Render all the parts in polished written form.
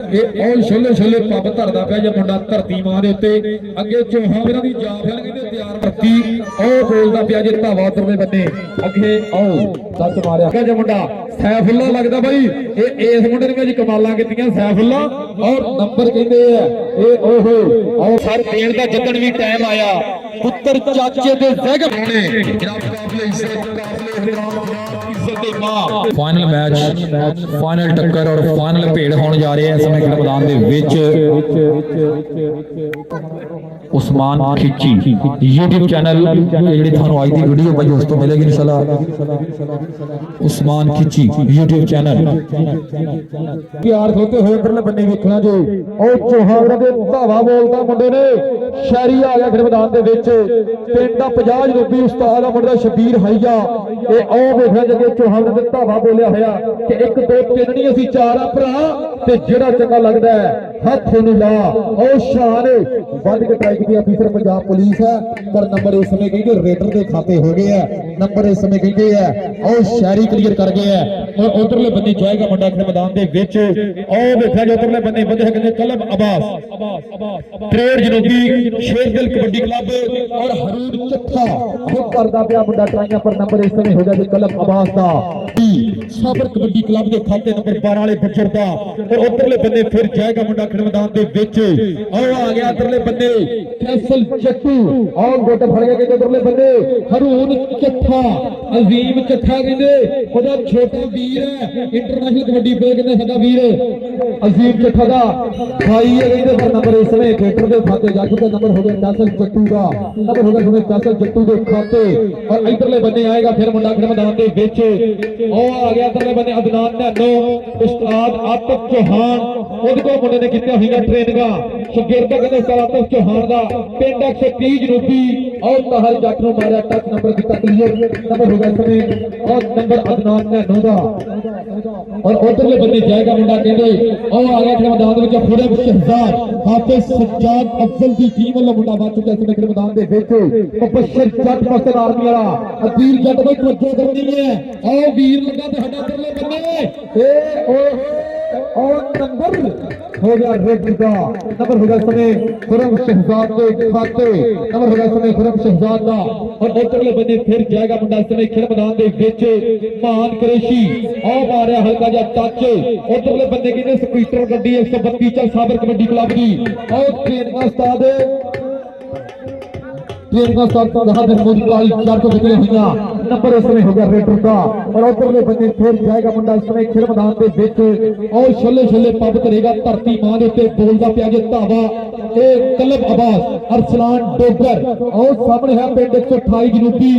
ਉਹ ਛੋਲੇ ਛੋਲੇ ਪੱਬ ਧਰਦਾ ਪਿਆ ਜੇ ਮੁੰਡਾ ਧਰਤੀ ਮਾਂ ਦੇ ਉੱਤੇ ਅੱਗੇ ਚੋਹਾਂ ਵੀਰਾਂ ਦੀ ਜਾਫਿਆਂ ਕਹਿੰਦੇ ਤਿਆਰ ਵਰਤੀ ਉਹ ਬੋਲਦਾ ਪਿਆ ਜੇ ਧਾਵਾ ਉਤਰਦੇ ਬੰਨੇ ਅੱਗੇ ਆਓ ਸੱਚ ਮਾਰਿਆ ਜੇ ਮੁੰਡਾ ਸੈਫੁੱਲਾ ਲੱਗਦਾ ਬਾਈ ਇਸ ਮੁੰਡੇ ਨੇ ਵੀ ਅੱਜ ਕਮਾਲਾਂ ਕੀਤੀਆਂ ਸੈਫੁੱਲਾ ਔਰ ਨੰਬਰ ਕਹਿੰਦੇ ਆ ਇਹ ਓਹੋ ਔਰ ਸਰ ਦੇਣ ਦਾ ਜਿੱਦਣ ਵੀ ਟਾਈਮ ਆਇਆ ਪੁੱਤਰ ਚਾਚੇ ਦੇ ਜ਼ਹਿਗ ਹੋਣੇ ਜਨਾਬ ਕਾਫਲੇ ਇੱਜ਼ਤ ਦੀ ਮਾਂ ਫਾਈਨਲ ਮੈਚ ਫਾਈਨਲ ਟੱਕਰ ਔਰ ਫਾਈਨਲ ਭੇੜ ਹੋਣ ਜਾ ਰਹੇ ਇਸ ਸਮੇਂ ਮੈਦਾਨ ਦੇ ਵਿੱਚ ਉਸਮਾਨ ਖਿੱਚੀ YouTube ਚੈਨਲ ਜਿਹੜੀ ਤੁਹਾਨੂੰ ਅੱਜ ਦੀ ਵੀਡੀਓ ਬਾਈ ਉਸ ਤੋਂ ਮਿਲੇਗੀ ਇਨਸ਼ਾਅੱਲਾ ਉਸਮਾਨ ਖਿੱਚੀ YouTube ਚੈਨਲ ਪਿਆਰ ਖੋਤੇ ਹੋਏ ਅੰਦਰਲੇ ਬੰਨੇ ਵੇਖਣਾ ਜੋ ਉਹ ਚੋਹਾਵਰਾ ਦੇ ਧਾਵਾ ਬੋਲਦਾ ਮੁੰਡੇ ਨੇ ਸ਼ਹਿਰੀ ਆ ਗਿਆ ਫਿਰ ਮੈਦਾਨ ਦੇ ਵਿੱਚ ਪਿੰਡ ਦਾ 50 ਜਨੂਬੀ ਉਸਤਾਦ ਆ ਮੁੰਡਾ ਸ਼ਬੀਰ ਹਾਈਆ ਇਹ ਉਹ ਵੇਖਿਆ ਜਗੇ ਚੋਹਾਵਰਾ ਦੇ ਧਾਵਾ ਬੋਲਿਆ ਹੋਇਆ ਕਿ 1 2 3 ਨਹੀਂ ਅਸੀਂ 4 ਆ ਭਰਾ ਤੇ ਜਿਹੜਾ ਚੰਗਾ ਲੱਗਦਾ ਹੱਥ ਨੂੰ ਲਾ ਉਹ ਸ਼ਾਨ ਵੱਧ ਕੇ ਟਰਾਈ ਕੀਤੀ ਅਫੀਸਰ ਪੰਜਾਬ ਪੁਲਿਸ ਹੈ ਪਰ ਨੰਬਰ ਇਸ ਸਮੇਂ ਕਹਿੰਦੇ ਰੇਡਰ ਦੇ ਖਾਤੇ ਹੋ ਗਏ ਆ ਨੰਬਰ ਇਸ ਸਮੇਂ ਕਹਿੰਦੇ ਆ ਉਹ ਸ਼ਹਿਰੀ ਕਲੀਅਰ ਕਰ ਗਏ ਆ ਔਰ ਉਧਰਲੇ ਬੰਨੇ ਜਾਏਗਾ ਮੁੰਡਾ ਆਪਣੇ ਮੈਦਾਨ ਦੇ ਵਿੱਚ ਉਹ ਵੇਖਿਆ ਜੋ ਉਧਰਲੇ ਬੰਨੇ ਵਧੇ ਕਹਿੰਦੇ ਕਲਬ ਅਬਾਸ ਤਰੇੜ ਜਨੂਬੀ ਸ਼ੇਰਦਿਲ ਕਬੱਡੀ ਕਲੱਬ ਔਰ ਹਰੂਨ ਚੱਠਾ ਉਹ ਕਰਦਾ ਪਿਆ ਮੁੰਡਾ ਟਰਾਈਆਂ ਪਰ ਨੰਬਰ ਇਸ ਸਮੇਂ ਹੋ ਗਿਆ ਜੀ ਕਲਬ ਅਬਾਸ ਦਾ ਸਾਬਰ ਕਬੱਡੀ ਕਲੱਬ ਦੇ ਖਾਤੇ ਨੰਬਰ 12 ਵਾਲੇ ਬੱਚਰ ਦਾ ਔਰ ਉਧਰਲੇ ਬੰਨੇ ਫਿਰ ਜਾਏਗਾ ਮੁੰਡਾ ਆਪਣੇ ਮੈਦਾਨ ਦੇ ਵਿੱਚ ਉਹ ਆ ਗਿਆ ਉਧਰਲੇ ਬੰਨੇ ਫੈਸਲ ਚੱਟੂ ਔਰ ਗੋਟ ਫੜ ਗਿਆ ਕਿ ਉਧਰਲੇ ਬੰਨੇ ਹਰੂਨ ਚੱਠਾ ਅਜ਼ੀਮ ਚੱਠਾ ਕਹਿੰਦੇ ਉਹਦਾ ਛੋਟਾ ਵੀਰ ਹੈ ਇੰਟਰਨੈਸ਼ਨਲ ਕਬੱਡੀ ਪਲੇਅਰ ਕਹਿੰਦੇ ਸਾਡਾ ਵੀਰ ਅਜ਼ੀਮ ਚੱਠਾ ਦਾ ਭਾਈ ਹੈ ਕਹਿੰਦੇ ਪਰ ਨੰਬਰ ਇਸ ਸਮੇਂ ਥੀਏਟਰ ਦੇ ਖਾਤੇ ਜਾ ਚੁੱਕਾ ਨੰਬਰ ਹੋ ਗਿਆ ਫੈਸਲ ਚੱਟੂ ਦਾ ਨੰਬਰ ਹੋ ਗਿਆ ਸਮੇਂ ਫੈਸਲ ਚੱਟੂ ਦੇ ਖਾਤੇ ਔਰ ਇਧਰਲੇ ਬੰਨੇ ਆਏਗਾ ਫਿਰ ਮੁੰਡਾ ਆਪਣੇ ਮੈਦਾਨ ਦੇ ਵਿੱਚ ਉਹ ਆ ਗਿਆ ਇਧਰਲੇ ਬੰਨੇ ਅਦਨਾਨ ਨੈਨੋ ਉਸਤਾਦ ਆਤਫ ਚੌਹਾਨ ਉਹਦੇ ਕੋਲ ਮੁੰਡੇ ਨੇ ਕੀਤੀਆਂ ਹੋਈਆਂ ਟ੍ਰੇਨਿੰਗਾਂ ਸ਼ਗਿਰਦ ਕਹਿੰਦੇ ਉਸਤਾਦ ਆਤਫ ਚੌਹਾਨ ਦਾ ਪਿੰਡ 130 ਜਨੂਬੀ ਔਰ ਤਹਰ ਜੱਟ ਨੂੰ ਮਾਰਿਆ ਟੱਚ ਨੰਬਰ ਕੀਤਾ ਕਲੀਅਰ ਨੰਬਰ ਹੋ ਗਿਆ ਸਮੇਂ ਔਰ ਨੰਬਰ ਅਦਨਾਨ ਨੈਨੋ ਦਾ ਔਰ ਉਧਰਲੇ ਬੰਨੇ ਜਾਏਗਾ ਮੁੰਡਾ ਕਹਿੰਦੇ ਉਹ ਆ ਗਿਆ ਆਪਣੇ ਮੈਦਾਨ ਦੇ ਵਿੱਚ ਫੁਰਬ ਸ਼ਹਿਜ਼ਾਦ ਹਾਫਿਜ਼ ਸੱਜਾਦ ਅਫਜ਼ਲ ਦੀ ਟੀਮ ਵੱਲੋਂ ਮੁੰਡਾ ਵੱਜ ਚੁੱਕਿਆ ਇਸ ਮੇਰੇ ਮੈਦਾਨ ਦੇ ਵਿੱਚ ਮੁਬਸ਼ਰ ਜੱਟ ਮਸਲ ਆਰਮੀ ਵਾਲਾ ਅਦੀਲ ਜੱਟ ਦੇ ਤਵੱਜੋ ਕਰਨੀ ਹੈ ਉਹ ਵੀਰ ਲੱਗਾ ਤੇ ਸਾਡਾ ਉਧਰਲੇ ਬੰਨੇ ਔਰ ਨੰਬਰ ਹੋ ਗਿਆ ਰੈਡ ਦਾ ਨੰਬਰ ਹੋ ਗਿਆ ਸਮੇਂ ਖੁਰਮ ਸ਼ਹਿਜ਼ਾਦ ਦੇ ਖਾਤੇ ਨੰਬਰ ਹੋ ਗਿਆ ਸਮੇਂ ਖੁਰਮ ਸ਼ਹਿਜ਼ਾਦ ਦਾ ਔਰ ਉਧਰਲੇ ਬੰਨੇ ਫਿਰ ਜਾਏਗਾ ਮੁੰਡਾ ਸਮੇਂ ਖੇਡ ਮੈਦਾਨ ਦੇ ਵਿੱਚ ਮਾਨ ਕਰੇਸ਼ੀ ਉਹ ਮਾਰਿਆ ਹਲਕਾ ਜਿਹਾ ਟੱਚ ਉਧਰਲੇ ਬੰਨੇ ਕਹਿੰਦੇ ਸਪੀਟਰ ਗੱਡੀ 132 ਚੱਲ ਸਾਬਰ ਕਬੱਡੀ ਕਲੱਬ ਦੀ ਉਹ ਟ੍ਰੇਨਿੰਗ ਉਸਤਾਦ ट्रेन का चार को निकले हुई नंबर इस समय हो गया रेडर का और उधरले बंदे फिर जाएगा मुंडा इस समय खेल मैदान के बीच और छले छले पब करेगा धरती मां के उत्ते बोलदा पिया जे धावा ए कलब अब्बास अरसलान डोगर और सामने है पिंड 128 जनूबी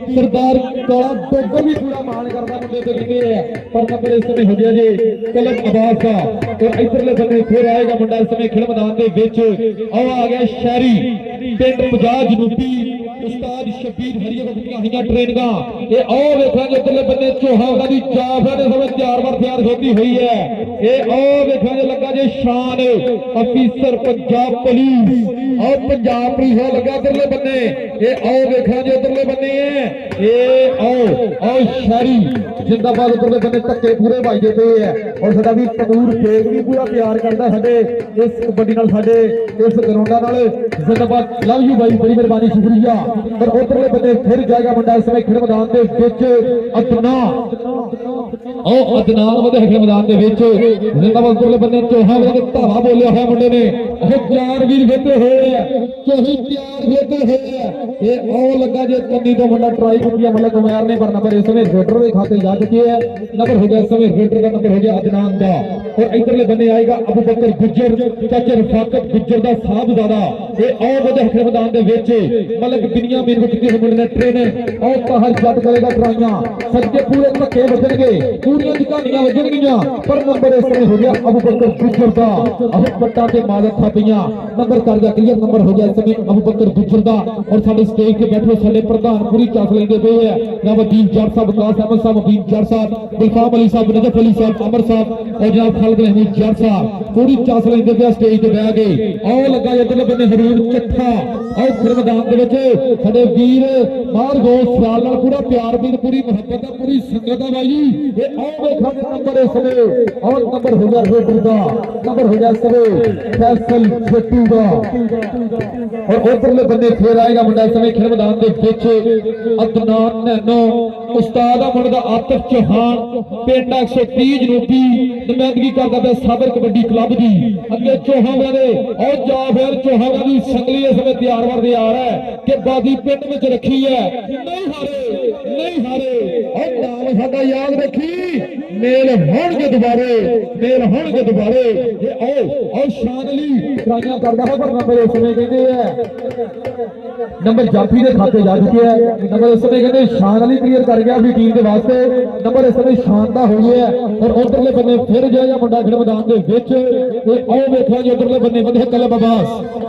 सरदार काला डोगर भी पूरा मान करदा मुंडे ते कहते हैं पर नंबर इस समय हो गया जे कलब अब्बास का और इधरले बंदे फिर आएगा मुंडा इस समय खेल मैदान के बीच और आ गया शहरी पिंड 50 जनूबी उस्ताद शबीर हरिया को कीतियां होईयां ट्रेनिंगां ये आओ वेखांगे इधरले बन्ने चौहान दी जाफा दे समय तैयार बर तैयार होती हुई है ये आओ वेखांगे लगा जे शान अफीसर पंजाब पुलिस और पंजाब पुलिस हो लगा इधरले बन्ने ये आओ वेखांगे इधरले बन्ने ये आओ शहरी जिंदाबाद उधरले बन्ने धक्के पूरे भाईजे पे है और साडा भी तनूर शेख भी पूरा तैयार करदा साडे इस कबड्डी नाल साडे इस ग्राउंडां नाल जिंदाबाद लव यू भाई बड़ी मेहरबानी शुक्रिया पर उधरले बंदे फिर जाएगा मुंडा इस समय खेल मैदान के विच अदनान वधे खेल मैदान के विच जिंदाबाद उधरले बंदे चौहान दे धावा बोलिया है मुंडे ने चार वीर वेते होए चौही तैयार वेते होए ये ओ लगा जे कंदी तो मुंडा ट्राई किया मतलब उमर ने पर नंबर इस समय रेडर के खाते जा चुके हैं नंबर हो गया इस समय रेडर का नंबर हो गया अदनान का और इधरले बंदे आएगा अबू बकर गुज्जर चाचा रफाकत गुज्जर दा साहबजादा ये ओ वधे खेल मैदान के विच मतलब बिनिया मेरे को किसी मुंडे ने ट्रेन और कहर जट करेगा ट्राइयां सच्चे पूरे धक्के वजणगे पूरी कहानियां वजणगियां पर नंबर इस समय हो गया अबू बकर गुज्जर दा अबू पट्टा ते मालक थापियां नंबर कर गया क्लियर नंबर हो गया इस समय अबू बकर गुज्जर दा और साडे स्टेज पे बैठे साडे प्रधान पूरी चास लेंदे पे है जनाब अदील जट साहब विकास अहमद साहब अबीन जट साहब गुलफाम अली साहब नजफ अली साहब अमर साहब और जनाब खालिद महमूद जट साहब पूरी चास लेंदे पे स्टेज पे बैठ गए आओ लगा इधरले बन्ने हरून चट्ठा ਔਰ ਫਿਰ ਮੈਦਾਨ ਦੇ ਵਿੱਚ ਸਾਡੇ ਵੀਰ ਮਾਰ ਗੋ ਸਿਆਲ ਨਾਲ ਪੂਰਾ ਪਿਆਰ ਵੀਰ ਪੂਰੀ ਮੁਹੱਬਤ ਦਾ ਪੂਰੀ ਸੰਗਤ ਦਾ ਬਾਈ ਜੀ ਇਹ ਆਹ ਵੇਖਾਂਗੇ ਨੰਬਰ ਇਸ ਵੇ ਔਰ ਨੰਬਰ ਹੋ ਗਿਆ ਰੋਡਰ ਦਾ ਨੰਬਰ ਹੋ ਗਿਆ ਸਵੇ ਫੈਸਲ ਛੱਟੂ ਦਾ ਔਰ ਉਧਰਲੇ ਬੰਦੇ ਫੇਰ ਆਏਗਾ ਮੁੰਡਾ ਇਸ ਸਮੇਂ ਖੇਡ ਮੈਦਾਨ ਦੇ ਵਿੱਚ ਅਦਨਾਨ ਨੈਨੋ ਉਸਤਾਦ ਆ ਮੁੰਡਾ ਆਤਿਫ ਚੌਹਾਨ ਪਿੰਡ 130 ਜਨੂਬੀ ਨੁਮਾਇੰਦਗੀ ਕਰਦਾ ਪਿਆ ਸਾਬਰ ਕਬੱਡੀ ਕਲੱਬ ਦੀ ਅੱਗੇ ਚੌਹਾਨ ਦੇ ਔਰ ਜਾ ਫਿਰ ਚੌਹਾਨ ਦੀ ਸੰਗਲੀ ਇਸ ਸਮੇਂ ਤਿਆਰ ਵਰਦੇ ਆ ਰਿਹਾ ਹੈ ਕਿ ਬਾਦੀ ਪਿੰਡ ਵਿੱਚ ਰੱਖੀ ਹੈ ਨਹੀਂ ਹਾਰੇ ਔਰ ਨਾਮ ਸਾਡਾ ਯਾਦ ਰੱਖੀ ਮੇਲ ਹੋਣਗੇ ਦੁਬਾਰੇ ਇਹ ਆਓ ਸ਼ਾਨਲੀ ਟਰਾਈਆਂ ਕਰਦਾ ਹੈ ਪਰ ਨੰਬਰ ਇਸ ਸਮੇਂ ਕਹਿੰਦੇ ਆ ਨੰਬਰ ਜਾਫੀ ਦੇ ਖਾਤੇ ਜਾ ਚੁੱਕਿਆ ਹੈ ਨੰਬਰ ਇਸ ਸਮੇਂ ਕਹਿੰਦੇ ਸ਼ਾਨ ਅਲੀ ਕਲੀਅਰ ਕਰ ਗਿਆ ਆਪਣੀ ਟੀਮ ਦੇ ਵਾਸਤੇ ਨੰਬਰ ਇਸ ਸਮੇਂ ਸ਼ਾਨ ਦਾ ਹੋ ਗਿਆ ਔਰ ਉਧਰਲੇ ਬੰਨੇ ਫਿਰ ਜਾਏਗਾ ਮੁੰਡਾ ਖੇਡ ਮੈਦਾਨ ਦੇ ਵਿੱਚ ਇਹ ਆਓ ਵੇਖਾਂ ਜੀ ਉਧਰਲੇ ਬੰਨੇ ਵਧੇ ਕਲਬ ਅਬਾਸ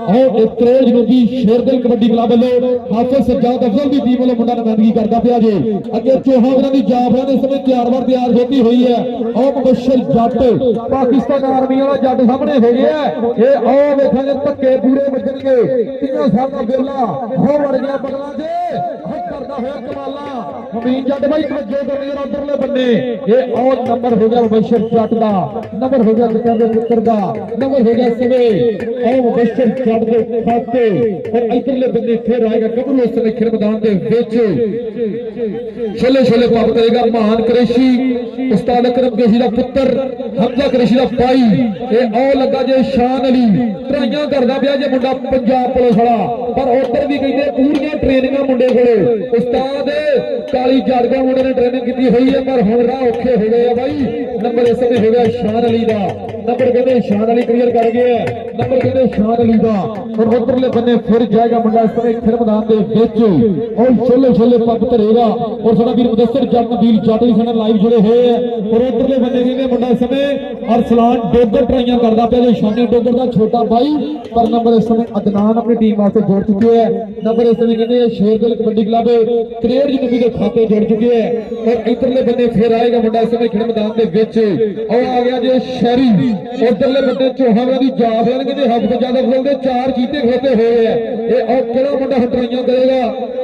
ਆਓ ਇਹ ਤਰੇਜ ਜਨੂਬੀ ਸ਼ੇਰਦਿਲ ਕਬੱਡੀ ਕਲੱਬ ਵੱਲੋਂ ਹਾਫਿਜ਼ ਸਜਾਦ ਅਫਜ਼ਲ ਦੀ ਟੀਮ ਵੱਲੋਂ ਮੁੰਡਾ ਨੁਮਾਇੰਦਗੀ ਕਰਦਾ ਪਿਆ ਜੀ ਅੱਗੇ ਚੋਹਾਵਰਾਂ ਦੀ ਜਾਫਰਾਂ ਦੇ ਸਮੇਂ ਤਿਆਰ ਹੋਤੀ ਹੋਈ ਹੈ ਆਓ ਮੁਬਸ਼ਰ ਜੱਟ ਪਾਕਿਸਤਾਨ ਆਰਮੀ ਵਾਲਾ ਜੱਟ ਸਾਹਮਣੇ ਹੋ ਗਿਆ ਇਹ ਆਓ ਵੇਖਾਂਗੇ ਧੱਕੇ ਪੂਰੇ ਵੱਜਣਗੇ ਤਿੰਨਾਂ ਸਾਲ ਦਾ ਵੇਲਾ ਹੋ ਵੜ ਗਿਆ ਬਗਲਾਂ ਦੇ ਕਰਦਾ ਹੋਇਆ ਕਮਾਲਾਂ ਮਮੀਨ ਜੱਟ ਬਾਈ ਤਵੱਜੋ ਕਰਨੀ ਉਧਰਲੇ ਬੰਨੇ ਇਹ ਆਓ ਨੰਬਰ ਹੋ ਗਿਆ ਮੁਬਸ਼ਰ ਜੱਟ ਦਾ ਨੰਬਰ ਹੋ ਗਿਆ ਕਿਤਾਂ ਦੇ ਪੁੱਤਰ ਦਾ ਨੰਬਰ ਹੋ ਗਿਆ ਸਵੇ ਆਓ ਮੁਬਸ਼ਰ ਜੱਟ ਦੇ ਖਾਤੇ ਔਰ ਇਧਰਲੇ ਬੰਨੇ ਫਿਰ ਆਏਗਾ ਗੱਭਰੂ ਉਸ ਸਮੇਂ ਖੇਡ ਮੈਦਾਨ ਦੇ ਵਿੱਚ ਛੋਲੇ ਪਾਪ ਕਰੇਗਾ ਮਹਾਨ ਕਰੇਸ਼ੀ ਉਸਤਾਦ ਅਕਰਮ ਕਰੇਸ਼ੀ ਦਾ ਪੁੱਤਰ ਹਮਜ਼ਾ ਕਰੇਸ਼ੀ ਦਾ ਭਾਈ ਇਹ ਆਓ ਲੱਗਾ ਜੇ ਸ਼ਾਨ ਅਲੀ ਟਰਾਈਆਂ ਕਰਦਾ ਪਿਆ ਜੇ ਮੁੰਡਾ ਪੰਜਾਬ ਪੁਲਿਸ ਵਾਲਾ ਪਰ ਉਧਰ ਵੀ ਕਹਿੰਦੇ ਪੂਰੀਆਂ ਟ੍ਰੇਨਿੰਗਾਂ ਮੁੰਡੇ ਕੋਲੇ ਉਸਤਾਦ ਕਾਲੀ ਜੜਗਾ ਮੁੰਡੇ ਨੇ ਟ੍ਰੇਨਿੰਗ ਕੀਤੀ ਹੋਈ ਹੈ ਪਰ ਹੁਣ ਰਾਹ ਔਖੇ ਹੋ ਗਏ ਆ ਬਾਈ ਨੰਬਰ ਇਸ ਸਮੇਂ ਹੋ ਗਿਆ ਸ਼ਾਨ ਅਲੀ ਦਾ ਨੰਬਰ ਕਹਿੰਦੇ ਸ਼ਾਨ ਅਲੀ ਕਲੀਅਰ ਕਰ ਗਿਆ ਨੰਬਰ ਕਹਿੰਦੇ ਸ਼ਾਨ ਅਲੀ ਦਾ ਔਰ ਉਧਰਲੇ ਬੰਨੇ ਫਿਰ ਜਾਏਗਾ ਮੁੰਡਾ ਇਸ ਸਮੇਂ ਖੇਡ ਮੈਦਾਨ ਦੇ ਵਿੱਚ ਔਰ ਛੋਲੇ ਪੱਪ ਧਰੇਗਾ ਔਰ ਸਾਡਾ ਵੀਰ ਮੁਦੱਸਰ ਜੱਟ ਨਬੀਲ ਜੱਟ ਵੀ ਸਾਡੇ ਲਾਈਵ ਜੁੜੇ ਹੋਏ ਆ ਔਰ ਉਧਰਲੇ ਬੰਨੇ ਕਹਿੰਦੇ ਮੁੰਡਾ ਇਸ ਸਮੇਂ ਅਰਸਲਾਨ ਡੋਗਰ ਟਰਾਈਆਂ ਕਰਦਾ ਪਿਆ ਜੇ ਸ਼ਾਨੀ ਡੋਗਰ ਦਾ ਛੋਟਾ ਭਾਈ ਪਰ ਨੰਬਰ ਇਸ ਸਮੇਂ ਅਦਨਾਨ ਆਪਣੀ ਟੀਮ ਵਾਸਤੇ ਜੋੜ ਚੁੱਕੇ ਹੈ ਨੰਬਰ ਇਸ ਸਮੇਂ ਕਹਿੰਦੇ ਸ਼ੇਰਦਿਲ ਕਬੱਡੀ ਕਲੱਬ 63 ਜਨੂਬੀ ਦੇ ਖਾਤੇ ਜੁੜ ਚੁੱਕੇ ਹੈ ਔਰ ਇਧਰਲੇ ਬੰਨੇ ਫਿਰ ਆਏਗਾ ਮੁੰਡਾ ਇਸ ਸਮੇਂ ਖੇਡ ਮੈਦਾਨ ਦੇ ਵਿੱਚ ਔਰ ਆ ਗਿਆ ਜੇ ਸ਼ਹਿਰੀ ਉਧਰਲੇ ਬੰਨੇ ਚੋਹਾਵਰਾਂ ਦੀ ਜਾਫ ਹਨ ਕਹਿੰਦੇ ਹੱਥ ਤੋਂ ਜ਼ਿਆਦਾ ਫੁੱਲ ਦੇ 4 ਚੀਤੇ ਖੋਤੇ ਹੋਏ ਆ ਇਹ ਔਰ ਕਿਹੜਾ ਮੁੰਡਾ ਹਟਰਾਈਆਂ ਕਰੇਗਾ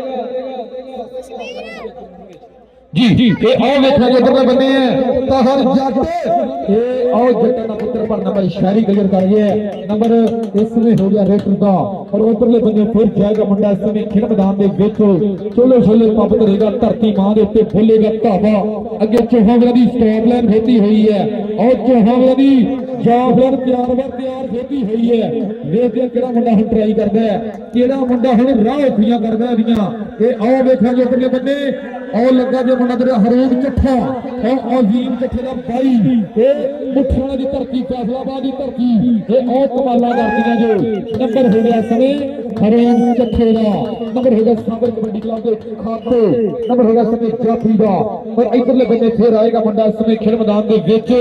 ਜੀ ਇਹ ਆਓ ਵੇਖਾਂਗੇ ਉਧਰਲੇ ਬੰਨੇ ਹੈ ਤਾਹਰ ਜੱਟ ਇਹ ਆਓ ਜੱਟਾਂ ਦਾ ਪੁੱਤਰ ਪਰ ਨੰਬਰ ਸ਼ਹਿਰੀ ਕਲੀਅਰ ਕਰ ਗਿਆ ਨੰਬਰ ਇਸ ਸਮੇਂ ਹੋ ਗਿਆ ਰੇਟਰ ਦਾ ਔਰ ਉਧਰਲੇ ਬੰਨੇ ਫਿਰ ਜਾਏਗਾ ਮੁੰਡਾ ਇਸ ਸਮੇਂ ਖੇਡ ਮੈਦਾਨ ਦੇ ਵਿੱਚ ਛੋਲੇ ਪੱਪ ਧਰੇਗਾ ਧਰਤੀ ਮਾਂ ਦੇ ਉੱਤੇ ਬੋਲੇਗਾ ਧਾਵਾ ਅੱਗੇ ਚੋਹਾਵਰਾਂ ਦੀ ਸਟਾਪ ਲਾਈਨ ਖੇਤੀ ਹੋਈ ਹੈ ਔਰ ਚੋਹਾਵਰਾਂ ਦੀ ਜਾਫਰ ਤਿਆਰ ਖੇਤੀ ਹੋਈ ਹੈ ਵੇਖਦੇ ਕਿਹੜਾ ਮੁੰਡਾ ਹੁਣ ਟਰਾਈ ਕਰਦਾ ਹੈ ਕਿਹੜਾ ਮੁੰਡਾ ਹੁਣ ਰਾਹ ਔਖੀਆਂ ਕਰਦਾ ਇਹਦੀਆਂ ਇਹ ਆਓ ਵੇਖਾਂਗੇ ਉਧਰਲੇ ਬੰਨੇ ਆਓ ਲੱਗਾ ਜੇ ਮੁੰਡਾ ਤੇਰਾ ਹਰੂਬ ਚੱਠਾ ਉਹ ਅਜ਼ੀਮ ਚੱਠੇ ਦਾ ਭਾਈ ਇਹ ਮੁੱਠਾਂ ਦੀ ਧਰਤੀ ਫੈਸਲਾਬਾਦ ਦੀ ਧਰਤੀ ਇਹ ਉਹ ਕਮਾਲਾਂ ਕਰਦੀਆਂ ਜੋ ਨੰਬਰ ਹੋ ਗਿਆ ਸਮੇਂ ਹਰੂਬ ਚੱਠੇ ਦਾ ਨੰਬਰ ਹੋ ਗਿਆ ਸਾਬਰ ਕਬੱਡੀ ਕਲੱਬ ਦੇ ਖਾਤੇ ਨੰਬਰ ਹੋ ਗਿਆ ਸਮੇਂ ਜਾਫੀ ਦਾ ਪਰ ਇਧਰਲੇ ਬੰਨੇ ਫੇਰ ਆਏਗਾ ਮੁੰਡਾ ਇਸ ਸਮੇਂ ਖੇਡ ਮੈਦਾਨ ਦੇ ਵਿੱਚ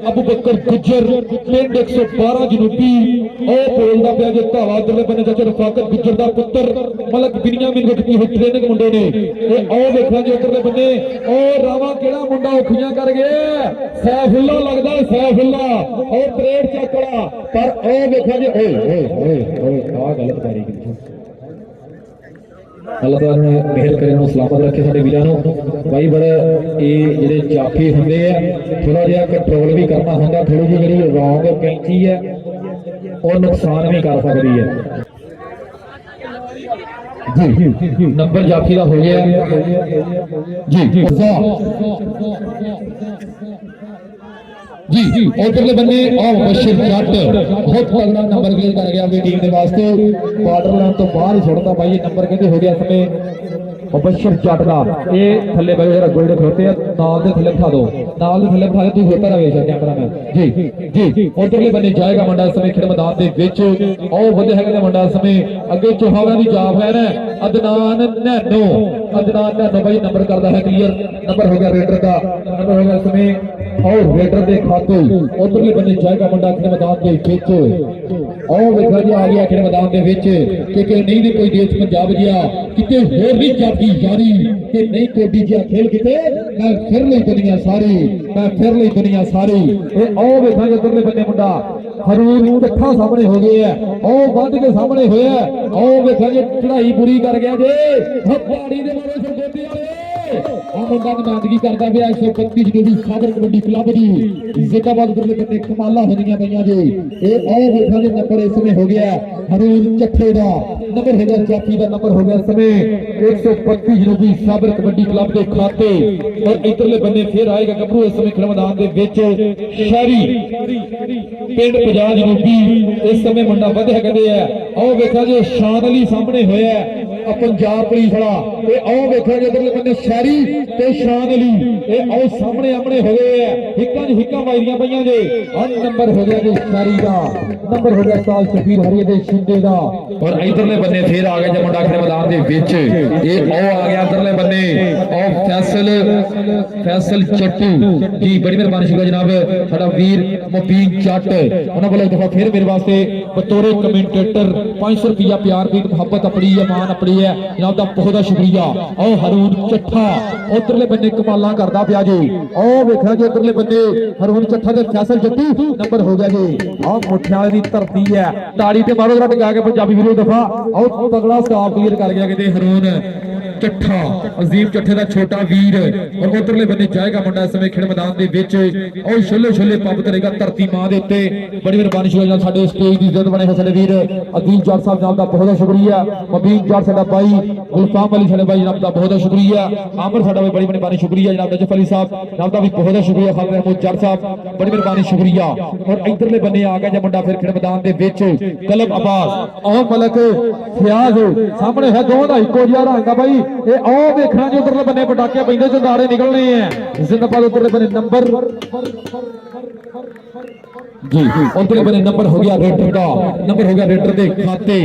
ਅਬੂ ਬਕਰ ਗੁੱਜਰ ਪਿੰਡ 112 ਜਨੂਬੀ ਉਹ ਬੋਲਦਾ ਪਿਆ ਜੇ ਧਾਵਾ ਉਧਰਲੇ ਬੰਨੇ ਚਾਚਾ ਰਫਾਕਤ ਗੁੱਜਰ ਦਾ ਪੁੱਤਰ ਮਲਕ ਬਿਨੀਆਮਿਨ ਵਿਖਤੀ ਹੋਈ ਟ੍ਰੇਨਿੰਗ ਮੁੰਡੇ ਨੇ ਇਹ ਆਓ ਵੇਖਾਂਗੇ ਉਧਰਲੇ ਬੰਨੇ ਉਹ ਰਾਵਾ ਕਿਹੜਾ ਮੁੰਡਾ ਔਖੀਆਂ ਕਰ ਗਿਆ ਸੈਫੁੱਲਾ ਲੱਗਦਾ ਸੈਫੁੱਲਾ ਉਹ ਪਰੇਡ ਚੱਕੜਾ ਪਰ ਉਹ ਵੇਖਾਂਗੇ ਓਏ ਆ ਗਲਤ ਕਰੀ ਕੀਤੀ ਅੱਲਾਹ ਤਾਲਾ ਨੇ ਮਿਹਰ ਕਰੇ ਨੂੰ ਸਲਾਮਤ ਰੱਖੇ ਸਾਡੇ ਵੀਰਾਂ ਨੂੰ ਬਾਈ ਬੜਾ ਇਹ ਜਿਹੜੇ ਜਾਫੀ ਹੁੰਦੇ ਆ ਥੋੜਾ ਜਿਹਾ ਕੰਟਰੋਲ ਵੀ ਕਰਨਾ ਹੁੰਦਾ ਥੋੜੀ ਜਿਹੀ ਜਿਹੜੀ ਰੌਂਗ ਕੈਂਚੀ ਹੈ ਉਹ ਨੁਕਸਾਨ ਵੀ ਕਰ ਸਕਦੀ ਹੈ ਜੀ ਨੰਬਰ ਜਾਫੀ ਦਾ ਹੋ ਗਿਆ ਜੀ ਜੀ ਉਧਰਲੇ ਬੰਨੇ ਆਓ ਮੁਬਸ਼ਰ ਜੱਟ ਬਹੁਤ ਤਗੜਾ ਨੰਬਰ ਕਲੀਅਰ ਕਰ ਗਿਆ ਆਪਣੀ ਟੀਮ ਦੇ ਵਾਸਤੇ ਬਾਰਡਰ ਲਾਈਨ ਤੋਂ ਬਾਹਰ ਹੀ ਛੱਡਦਾ ਬਾਈ ਇਹ ਨੰਬਰ ਕਹਿੰਦੇ ਹੋ ਗਿਆ ਸਮੇਂ ਮੁਬਸ਼ਰ ਜੱਟ ਦਾ ਇਹ ਥੱਲੇ ਬਾਈ ਜਿਹੜਾ ਗੋਲਡ ਖੋਤੇ ਆ ਨਾਲ ਦੇ ਥੱਲੇ ਬਿਠਾ ਦਿਓ ਨਾਲ ਦੇ ਥੱਲੇ ਬਿਠਾ ਕੇ ਤੁਸੀਂ ਹੋਤਾ ਰਵੇ ਕੈਮਰਾਮੈਨ ਜੀ ਉਧਰਲੇ ਬੰਨੇ ਜਾਏਗਾ ਮੁੰਡਾ ਇਸ ਸਮੇਂ ਖੇਡ ਮੈਦਾਨ ਦੇ ਵਿੱਚ ਆਓ ਵਧੇ ਹੈਗੇ ਮੁੰਡਾ ਇਸ ਸਮੇਂ ਅੱਗੇ ਚੋਹਾਵਰਾਂ ਦੀ ਜਾਫ ਹੈ ਨਾ ਅਦਨਾਨ ਨੈਨੋ ਬਾਈ ਨੰਬਰ ਕਰਦਾ ਹੈ ਕਲੀਅਰ ਨੰਬਰ ਹੋ ਗਿਆ ਰੇਡਰ ਦਾ ਨੰਬਰ ਹੋ ਗਿਆ ਇਸ ਸਮੇਂ और रेडर के खाते उधरले बने जाएगा मुंडा खेल मैदान के विच और वेखा जी आ गया खेल मैदान के विच कि नहीं भी कोई देश पंजाब जिहा किते होर नहीं जाती यारी कि नहीं कोई जिहा खेल किते मैं फिर ली दुनिया सारी मैं फिर ली दुनिया सारी ए ओ वेखा जी उधरले बने मुंडा हरून कट्ठा सामने हो गया है ओ बंद के सामने होया ओ वेखा जी चढ़ाई बुरी कर गया जे पहाड़ी दे मारे सरगोदी वाले मुंडा नुमाइंदगी करता पिया 132 ਜਿਹੜੀ ਸਾਬਰ ਕਬੱਡੀ ਕਲੱਬ ਦੀ ਜ਼ਿੰਦਾਬਾਦ ਉਧਰਲੇ ਬੰਦੇ ਕਮਾਲਾਂ ਹੁੰਦੀਆਂ ਪਈਆਂ ਜੀ ਇਹ ਆਹ ਵੇਖਾਂ ਦੇ ਨੰਬਰ ਇਸ ਸਮੇਂ ਹੋ ਗਿਆ ਹਰੂਨ ਚੱਠੇ ਦਾ ਨੰਬਰ ਹੋ ਗਿਆ ਜਾਫੀ ਦਾ ਨੰਬਰ ਹੋ ਗਿਆ ਇਸ ਸਮੇਂ 132 ਜਨੂਬੀ ਸਾਬਰ ਕਬੱਡੀ ਕਲੱਬ ਦੇ ਖਾਤੇ ਔਰ ਇਧਰਲੇ ਬੰਦੇ ਫੇਰ ਆਏਗਾ ਗੱਭਰੂ ਇਸ ਸਮੇਂ ਖੇਡ ਮੈਦਾਨ ਦੇ ਵਿੱਚ ਸ਼ਹਿਰੀ ਪਿੰਡ 50 ਜਨੂਬੀ ਇਸ ਸਮੇਂ ਮੁੰਡਾ ਵਧਿਆ ਕਹਿੰਦੇ ਆ ਆਹ ਵੇਖਾਂ ਜੀ ਸ਼ਾਨ ਅਲੀ ਸਾਹਮਣੇ ਹੋਇਆ पंजाब पुलिस वाला ये आओ देखा जी इधरले बंदे शहरी ते शान अली ये आओ सामने आमने हो गए हैं हिक्कां च हिक्कां मारियां पईयां जे और नंबर हो गया जी शहरी दा नंबर हो गया साल शबीर हरिये दे शिंदे दा और इधरले बंदे फिर आ गए जे मुंडा खेल मैदान दे विच ये आओ आ गया इधरले बंदे और फैसल चट्टू जी बड़ी मेहरबानी शुक्रिया जनाब साडा वीर मुबीन जट उन्हां वालों एक दफा फिर मेरे वास्ते बतौर कमेंटेटर 500 रुपया प्यार दी मोहब्बत अपनी है मान अपनी है जनाब दा बहुत शुक्रिया ओ हरून चट्ठा उधरले बन्ने कमालां करदा पिया जी ओ वेखा जी उधरले बन्ने हरून चट्ठा ते फैसल जट्टू नंबर हो गया जी आ मुठियां दी धरती है ताड़ी ते मारो जरा टिका के पंजाबी वीरो दफा ओ तगड़ा स्टाफ क्लियर कर गया कि हरून चट्ठा अजीम चट्ठे दा छोटा वीर और उधरले बन्ने जाएगा मुंडा इस समय खेड मैदान दे विच ओ छोले छोले पंप करेगा धरती मां दे उत्ते बड़ी मेहरबानी शुक्रिया साडे स्टेज दी इज्जत बने साडे वीर अदील जट साहब जनाब दा बहुत शुक्रिया मुबीन जट साडा भाई गुलफाम अली साडे भाई जनाब दा बहुत शुक्रिया आमर साडा भी बड़ी मेहरबानी शुक्रिया जनाब नजफ अली साहब जनाब दा भी बहुत शुक्रिया खालिद महमूद जट साहब बड़ी मेहरबानी शुक्रिया और इधरले बन्ने आ गया जे मुंडा फिर खेड मैदान दे विच कलब अब्बास और मलक फयाज सामने है दोवां दा इक्को जिहा रंग आ भाई ये आओ देखना जो उधरले बने पटाखे पैंदे चंदारे निकलने हैं जिंदाबाद उधरले बने नंबर जी उधरले बने नंबर हो गया रेडर का नंबर हो गया रेडर दे खाते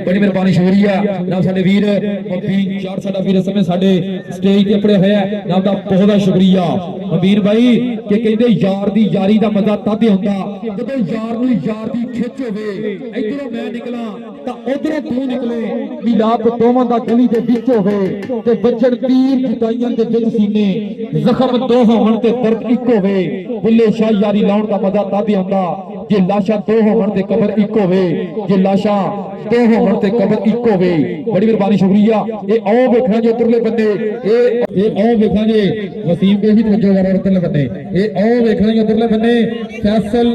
बड़ी मेहरबानी शुक्रिया ना साडे वीर मुबीन चार साडा वीर समय साडे स्टेज ते पड़े होया ना दा बहुत शुक्रिया मुबीन भाई कि कहंदे यार दी यारी दा मजा तद हुंदा जदों यार नूं यार दी खिच होवे इधरों मैं निकला तां उधरों तू निकले मिलाप दोवां दा गली दे विच होवे ते बचन तीर जुटाइयां दे विच सीने जख्म दो होवन ते दर्द इक होवे बुल्ले शाह यारी लाउण दा मजा तद हुंदा जे लाशा दो होवन ते कबर इक होवे जे लाशा दो होवन ते कबर इक होवे बड़ी मेहरबानी शुक्रिया ए आओ वेखना जे उधरले बंदे ए आओ वेखना जे वसीम के ही तवज्जो करो उधरले बंदे ए आओ वेखना जे उधरले बंदे फैसल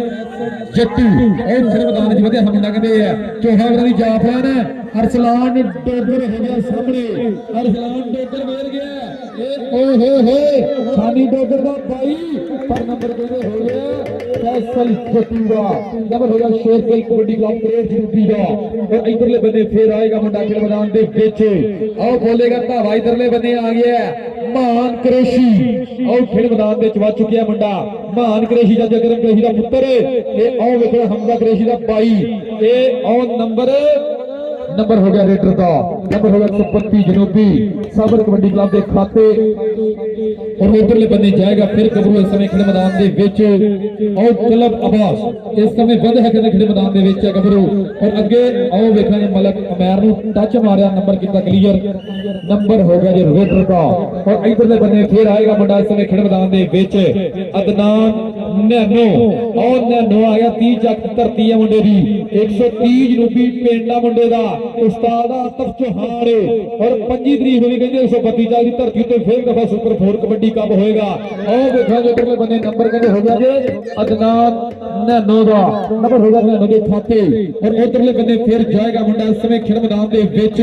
जट्टू और फिर मैदान च वधे हमला कहंदे आ चौहान दी जाफरान अरसलान डोगर हो गया सामने अरसलान डोगर वेर गया ए ओ हो सानी डोगर दा भाई पर नंबर कहंदे हो गया फैसल जट्टू दा नंबर हो गया शेर के कबड्डी क्लब ग्रेट जरूपी दा और इधरले बंदे फिर आएगा मुंडा खेल मैदान दे विच आओ बोलेगा धावा इधरले बंदे आ गया महान कुरैशी और खेल मैदान दे च चुकिया मुंडा महान कुरैशी दा जगरम कुरैशी दा पुत्र ए आओ वेखो हमजा कुरैशी दा भाई ए आओ नंबर हो गया रेडर का नंबर हो गया 132 जनूबी साबर कबड्डी क्लब के खाते और उधरले बंदे जाएगा फिर कबरू इस समय खेल मैदान दे विच और कलब अब्बास इस समय वध है खेल मैदान दे विच कबरू और अगे आओ वेखना मलक अमैर नु टच मारिया नंबर कितना क्लियर नंबर हो गया जी रेडर का और इधरले बंदे फिर आएगा मुंडा इस समय खेल मैदान दे विच अदनान नैनो और नैनो आ गया 30 चक धरती है मुंडे दी 130 जनूबी पेंडा मुंडे दा उस्ताद आतफ चौहान और 25 तरीक होगी कहते 132 चक दी धरती ते फिर दफा सुपर 4 कबड्डी कप होएगा और देखा जो उधरले बंदे नंबर कहते हो गया जी अदनान नैनो दा नंबर हो गया नैनो के खाते और उधरले बंदे फिर जाएगा मुंडा इस समय खेल मैदान दे विच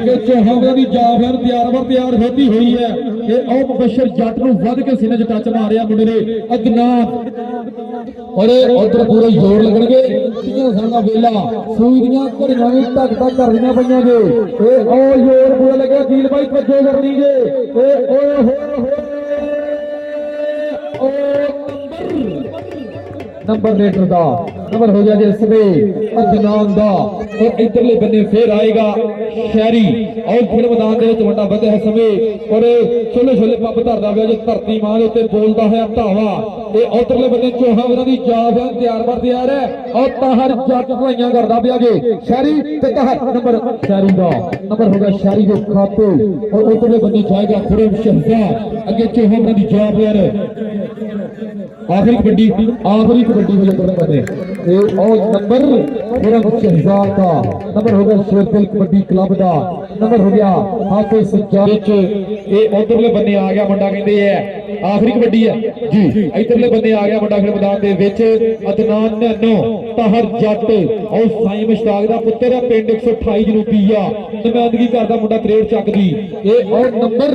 अगे चौहान दी जाफर तैयार होती हुई है ये ओ मुबशर जट नु वध के सीने च टच मारिया मुंडे ने अदनान और उधर पूरे जोर लगणगे तीन साला वेला सूई दियां घड़ियां भी टक टक करदियां पईयां जे ए ओ जोर पूरा लगे दिल भाई तवज्जो करनी जे ए ओ हो नंबर रेडर दा नंबर हो गया जी इसमें अदनान दा। और इधरले बन्ने फिर आएगा शहरी और फिर मैदान दे विच वड्डा वधिया है समय और छोले छोले पब धरदा पिया जी धरती मां दे उत्ते बोलदा है धावा। ये उधरले बन्ने चौहां वीरां दी जाब है तैयार बर तैयार है और ताहर जट भलाइयां करदा पिया जी शहरी ते ताहर नंबर शहरी दा नंबर हो गया शहरी दे खाते और उधरले बन्ने जाएगा खुरम शहजाद अगे चौहां वीरां दी जाब यार आखिरी कबड्डी हो जाए बने और नंबर खुरम शहजाद का नंबर हो गया शेरदिल कबड्डी क्लब का नंबर हो गया हाफिज सज्जाद ये उधरले बन्ने आ गया मुंडा कहते हैं आखिरी कबड्डी है जी इधरले बन्ने आ गया मुंडा फिर मैदान दे विच अदनान नैनो ताहर जट और साई मुश्ताक दा पुੱਤਰ है पिंड 128 जनूबी आ नुमाइंदगी करदा मुंडा करेड़ चक दी ये और नंबर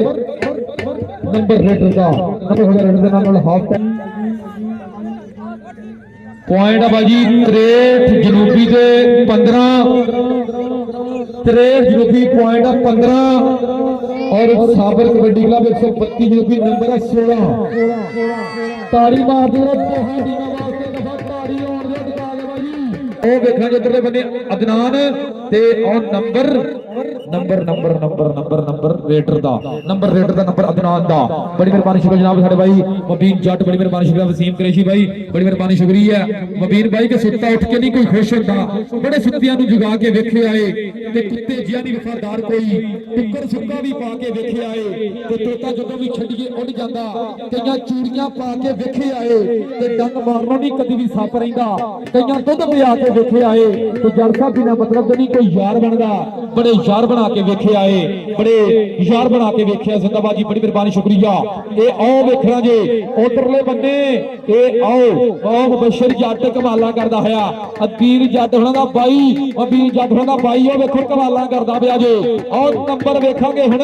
रेडर का नंबर हो गया रेडर दे नाल हाफ पॉइंट बाजी 63 जनूबी दे 15 63 जनूबी पॉइंट 15 और साबर कबड्डी क्लब 132 जनूबी नंबर है 16 ताड़ी मार दे ताड़ी होण दे टिका दे बाजी ਉਹ ਵੇਖਾਂਗੇ ਉਧਰਲੇ ਬੰਨੇ ਅਦਨਾਨ ਤੇ ਔਰ ਨੰਬਰ ਰੇਡਰ ਦਾ ਨੰਬਰ ਅਦਨਾਨ ਦਾ ਬੜੀ ਮਿਹਰਬਾਨੀ ਸ਼ੁਕਰ ਜਨਾਬ ਸਾਡੇ ਭਾਈ ਮਬੀਨ ਜੱਟ ਬੜੀ ਮਿਹਰਬਾਨੀ ਸ਼ੁਕਰ ਵਸੀਮ ਕੁਰੈਸ਼ੀ ਭਾਈ ਬੜੀ ਮਿਹਰਬਾਨੀ ਸ਼ੁਕਰੀਆ ਮਬੀਨ ਭਾਈ ਕਿ ਸੁੱਤਾ ਉੱਠ ਕੇ ਨਹੀਂ ਕੋਈ ਖੁਸ਼ ਹੁੰਦਾ ਬੜੇ ਸੁੱਤਿਆਂ ਨੂੰ ਜਗਾ ਕੇ ਵੇਖੇ ਆਏ ਤੇ ਕੁੱਤੇ ਜਿਹਾ ਨਹੀਂ ਵਫਾਦਾਰ ਕੋਈ ਟਿੱਕਰ ਸੁੱਕਾ ਵੀ ਪਾ ਕੇ ਵੇਖੇ ਆਏ ਤੇ ਤੋਤਾ ਜਦੋਂ ਵੀ ਛੱਡੀਏ ਉੱਡ ਜਾਂਦਾ ਕਈਆਂ ਚੂੜੀਆਂ ਪਾ ਕੇ ਵੇਖੇ ਆਏ ਤੇ ਡੰਗ ਮਾਰਨੋਂ ਨਹੀਂ ਕਦੀ ਵੀ ਸੱਪ ਰਹਿੰਦਾ ਕਈਆਂ ਦੁੱਧ ਪਿਆ ਕੇ ਵੇਖੇ ਆਏ ਤੇ ਜੜ ਸਾਹਿਬ ਬਿਨਾ ਮਤਲਬ ਨਹੀਂ ਕੋਈ ਯਾਰ ਬਣਦਾ बड़े यार बना के वेखे आए बड़े यार बना के वेखे जिंदाबाद जी बड़ी मेहरबानी शुक्रिया ये आओ वेखना जे उधरले बन्ने ये आओ मुबशर जट कमाला करदा होया अबीर जट होना दा बाई अबीर जट होना दा बाई ओ वेखो कमाला करदा पिया जे और नंबर वेखांगे हुण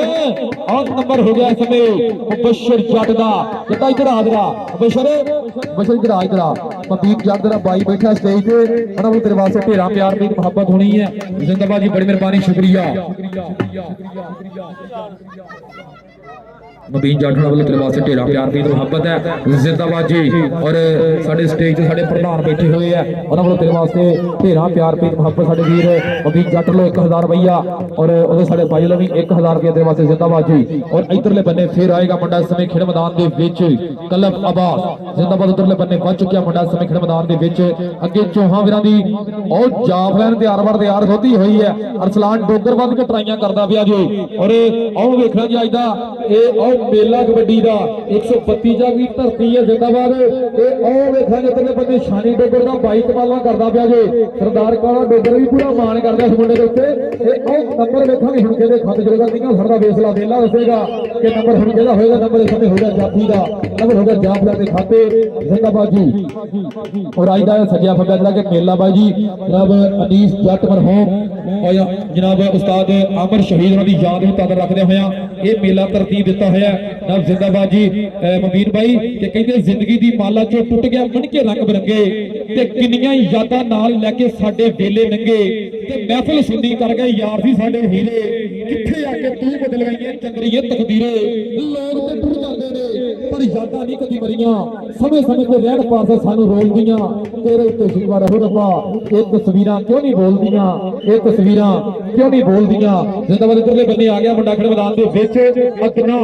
और नंबर हो गया इसमें मुबशर जट दा जटा इधर आ जरा मुबशर इधर आ अबीर जट दा बाई बैठा स्टेज ते उन्हां नूं तेरे वास्ते ढेरा प्यार दी मोहब्बत होनी है जिंदाबाद जी बड़ी मेहरबानी शुक्रिया नबीन जाट वालों तेरे वास्ते ढेरा प्यार दी मुहब्बत है जिंदाबाद जी और साडे स्टेज ते साडे प्रधान बैठे हुए हैं उन्हां वालों तेरे वास्ते ढेरा प्यार दी मुहब्बत साडे वीर नबीन जाट लो 1000 रुपया और ओदे साडे भाई लो भी 1000 रुपया तेरे वास्ते जिंदाबाद जी और इधरले बन्ने फिर आएगा मुंडा इस समय खेड़ मैदान दे विच कलब अब्बास जिंदाबाद उधरले बन्ने पहुंच चुकिया मुंडा इस समय खेड़ मैदान दे विच अगे चौहां वीरां दी और जाफलैन तैयार होती हुई है अरसलान डोगर वध के ट्राइयां करदा पिया जी और आओ वेखना जी अज दा ए मेला कबड्डी का 132 जागी धरती है जिंदाबाद वेखा जितने बंदे शानी डोगर का बाई कमाला करता पिया जे सरदार काला डोगर भी पूरा मान करता इस मुंडे के उत्ते नंबर वेखांगे हुण किहदे खाते चलेगा नहीं सारा बेसला मेला दसेगा कि नंबर हुण किहदा होएगा नंबर इस समय हो गया जाफी का नंबर हो गया जाफला के खाते जिंदाबाद जी और अज का सज्जा फब्बा जिहड़ा कि मेला बाई जी जनाब अनीस जट मरहूम और जनाब उस्ताद अमर शहीद उन्हां दी याद नूं ताज़ा रखदे होया ये मेला तरतीब दिता होया नाम जिंदाबाद जी मबीन भाई कि कहते जिंदगी दी माला चो टुट गया मन के रंग बिरंगे ते किन्नियां यादां नाल लैके साडे वेले नंगे ते महफिल सुनी कर गए यार सी साडे हीरे किथे आके तू बदल गईए चंद्रीए तकदीरे लोग ते टुट जांदे ने पर यादां नहीं कदी मरियां समय समय ते रहण पास सानू रोलदियां तेरे उत्ते शिकवा रहो रब्बा ये तस्वीरां क्यों नहीं बोलदियां ये तस्वीरां क्यों नहीं बोलदियां जिंदाबाद इधरले बन्ने आ गया मुंडा खड़े मैदान दे विच अदना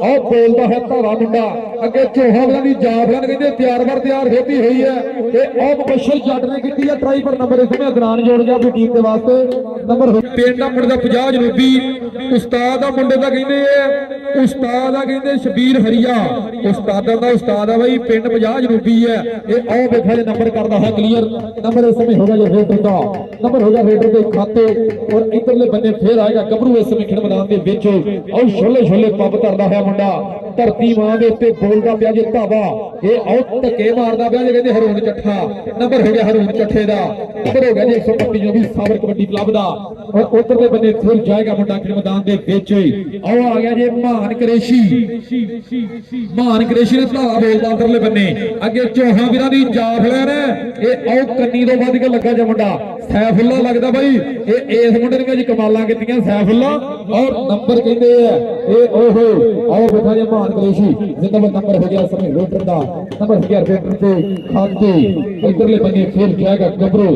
और बोलता है धावा मुंडा अगे चौहां दी जाफलैन कहते तैयार होती हुई है ते ओ मुबशर जट ने कीती है ट्राई पर नंबर इसमें अदनान जोड़ गया अपनी टीम के वास्ते नंबर पिंड दा मुंडा 50 जनूबी उस्ताद दा मुंडे दा कहंदे है उस्ताद दा कहंदे शबीर हरिया उस्तादां दा उस्ताद है भाई पिंड 50 जनूबी है ये आओ देखा जे नंबर करदा है क्लियर नंबर इस समय होगा जो रेडर दा नंबर होगा रेडर के खाते और इधरले बन्ने फिर आएगा गबरू इस समय खेड़ मैदान दे विच और छोले छोले पब करदा है मुंडा धरती मां दे उत्ते बोलदा पिया जे धावा ये आओ धक्के मारदा पिया जे कहंदे हरून चट्ठा नंबर हो गया हरून चट्ठे दा नंबर हो गया जी 125 जो भी साबर कबड्डी क्लब दा और उधरले बन्ने फिर जाएगा मुंडा खेड़ मैदान दे विच आओ आ गया जी महान कुरैशी ने धावा बोलदा उधरले बन्ने अगे चौहां वीरां दी जाफलैन ये आओ कन्नी तो वध के लगा जा मुंडा सैफुल्ला लगदा भाई ये इस मुंडे ने भी कमालां कीतियां सैफुल्ला और नंबर कहंदे ये ओहो आओ बैठा जी रेहान कलेशी जिंदाबाद नंबर हो गया समय रोटर का नंबर हो गया रेटर के खाते इधरले बने फिर जाएगा गबरू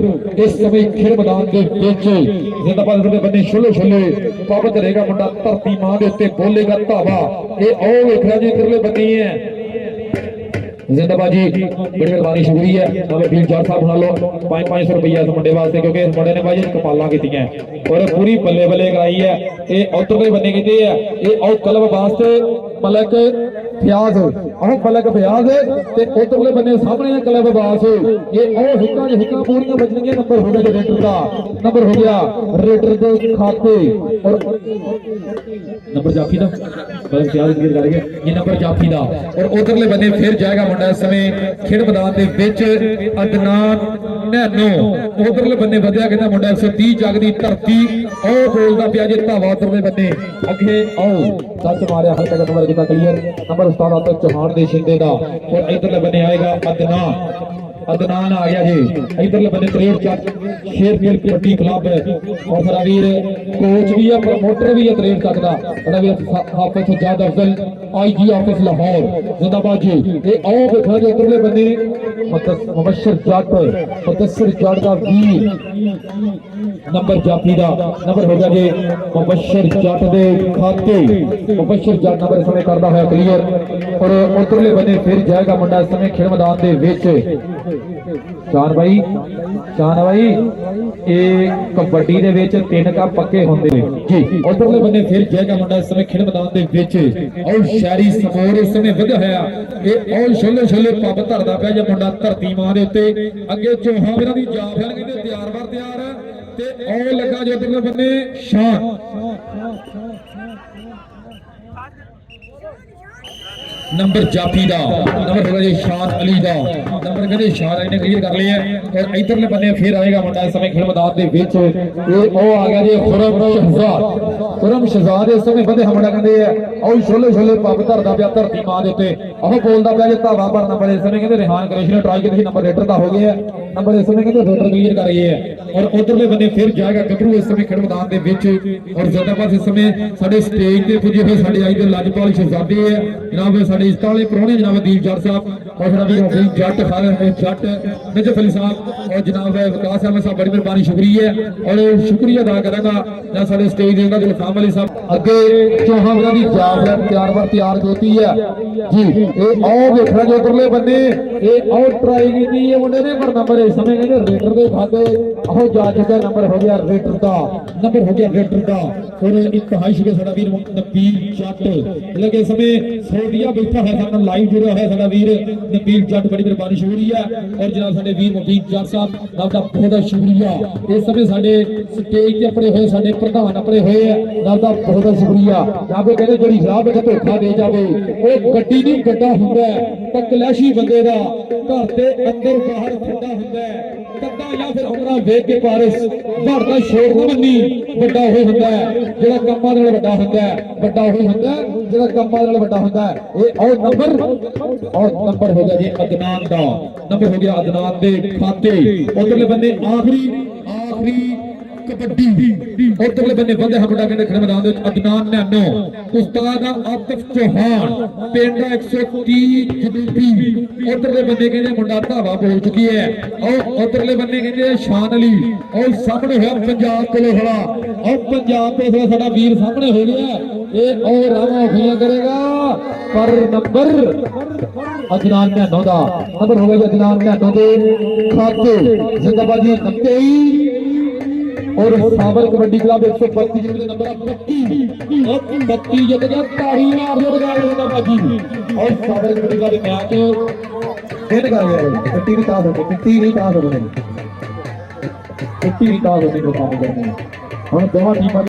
इस समय खेल मैदान के बीच जिंदाबाद इधरले बने छोले छोले पाबंद रहेगा मुंडा धरती मां के उत्ते बोलेगा धावा ये आओ वेखना जी इधरले बने है जिंदाबाद जी बड़ी मेहरबानी शुक्रिया नवे भील जार साहब बना लो 500 रुपया इस मुंडे वास्ते क्योंकि इस मुंडे ने भाई कपाला की और पूरी बल्ले बल्ले कराई है ये उधरले बने की है ये आओ क्लब वास्ते मलक फ्याज आओ मलक फ्याज ते उधरले बने सामने क्लब वास ये आओ हिक्का पूरी बजनियां नंबर हो गया रेटर का नंबर हो गया रेटर के खाते और नंबर जाफी का मलक फ्याज करके ये नंबर जाफी का और उधरले बने फिर जाएगा मुंडा इस समय खेल मैदान के विच अदनान नैनो उधरले बने वधिया कहता मुंडा 130 जगदी धरती ओ बोलदा पिया जे धावा उधरले बने अगे आओ सच मारिया हर तक नंबर कितना क्लियर नंबर उस्ताद आतक चौहान दे शिंदे दा और इधरले बने आएगा अदनान आ गया जी इधरले बने 63 शेरगिल कबड्डी क्लब और मेरा वीर कोच भी है प्रमोटर भी है 63 तक का मेरा वीर हाफिज सज्जाद अफजल आईजी ऑफिस लाहौर जिंदाबाद जी ये आओ देखा जो इधरले बने मुबशर जट का वीर नंबर जाफी का नंबर हो गया जी मुबशर जट दे खाते मुबशर जट नंबर समय करता है क्लियर और उधरले बने फिर जाएगा मुंडा इस समय खेल मैदान के विच शान भाई ये कबड्डी दे विच 3 कप पक्के होंदे ने जी उधरले बने फिर जाएगा मुंडा इस समय खेल मैदान दे विच और शहरी समोर इस समय वधिया होया ये और छोले छोले पब धरदा पिया जे मुंडा धरती मां दे उत्ते अगे चौहान वीरां दी जाफ फैल कहंदे तैयार ते और लगा जो उधरले बने शान नंबर जाफी का नंबर होगा जी शान अली का नंबर कहते शान अली ने क्लियर कर लिया और इधरले बने फिर आएगा मुंडा इस समय खेल मैदान के विच ये ओ आ गया जी खुरम शहजाद इस समय बंदे मुंडा कहते हैं और छोले छोले पब धरदा पिया धरती मां दे उत्ते ओह बोलदा पिया जे धावा भरना पड़े इस समय कहते रेहान कलेश ने ट्राई की नंबर रेटर का हो गया नंबर इस समय कहते रेटर क्लियर कर गए है और उधरले बने फिर जाएगा गबरू इस समय खेल मैदान के विच और जिंदाबाद इस समय साडे स्टेज पे पुजे हुए साडे आई दे लाजपाल शहजादे है जनाब इस वाले पुराने जनाब दीप जट साहब और जनाब जट खालिद जट नजफ अली साहब और जनाब विकास अहमद साहब बड़ी मेहरबानी शुक्रिया और शुक्रिया अदा करेगा ना सारे स्टेज देगा गुलफाम अली साहब अगे चौहान दी जाफ तैयार होती है जी ये आओ देखना जो उधरले बने ये और ट्राई की है मुंडे ने पर नंबर इस समय कहते रेटर दे खाते आओ जा चुका नंबर हो गया रेटर का नंबर हो गया रेटर का और इंतहाई शुक्रिया साडा वीर नबील जट लगे समय सऊदीया बैठा है साडा लाइव जुड़ा है साडा वीर नबील जट बड़ी मेहरबानी शुक्रिया और जनाब साडे वीर मुबीन जट साहब आपका बहुत शुक्रिया इस समय साडे स्टेज ते अपने होए साडे प्रधान अपने होए आपका बहुत शुक्रिया आपको कहते जेडी राह पे धोखा दे जावे ओ गड्डी नहीं गड्ढा हुंदा है कलैशी बंदे दा घर ते अंदर बाहर ठंडा हुंदा है कद्दा या फिर उमरा वेख के पारिस भरदा छोड़ ना बन्नी ਵੱਡਾ ਉਹ ਹੁੰਦਾ ਹੈ ਜਿਹੜਾ ਕੰਮਾਂ ਨਾਲ ਵੱਡਾ ਹੁੰਦਾ ਹੈ ਵੱਡਾ ਉਹ ਹੁੰਦਾ ਹੈ ਜਿਹੜਾ ਕੰਮਾਂ ਨਾਲ ਵੱਡਾ ਹੁੰਦਾ ਹੈ ਇਹ ਔਰ ਨੰਬਰ ਹੋ ਗਿਆ ਜੀ ਅਦਨਾਨ ਦਾ ਨੰਬਰ ਹੋ ਗਿਆ ਅਦਨਾਨ ਦੇ ਖਾਤੇ ਉਧਰਲੇ ਬੰਦੇ ਆਖਰੀ कबड्डी उधरले बने बंदे मुंडा कहते खड़े मैदान में अदनान नैनो उस्ताद आतिफ चौहान पिंड 130 जदूबी उधरले बंदे कहते मुंडा धावा बोल चुकी है और उधरले बंदे कहते शान अली और सामने है पंजाब को खड़ा और पंजाब पे थोड़ा साडा वीर सामने हो गया ये और रामा खिया करेगा पर नंबर अदनान नैनो दा नंबर हो गया अदनान नैनो दे खाते जिंदाबाद जी 29 और साबर कबड्डी क्लब 132 नंबर 32 जित गया ताड़ी मार दो जिंदाबाद जी और साबर कबड्डी क्लब मैच खेल कर गया 50 नहीं तास होते 50 नहीं तास होते 50 नहीं तास होते को काम करने हम दोनों टीम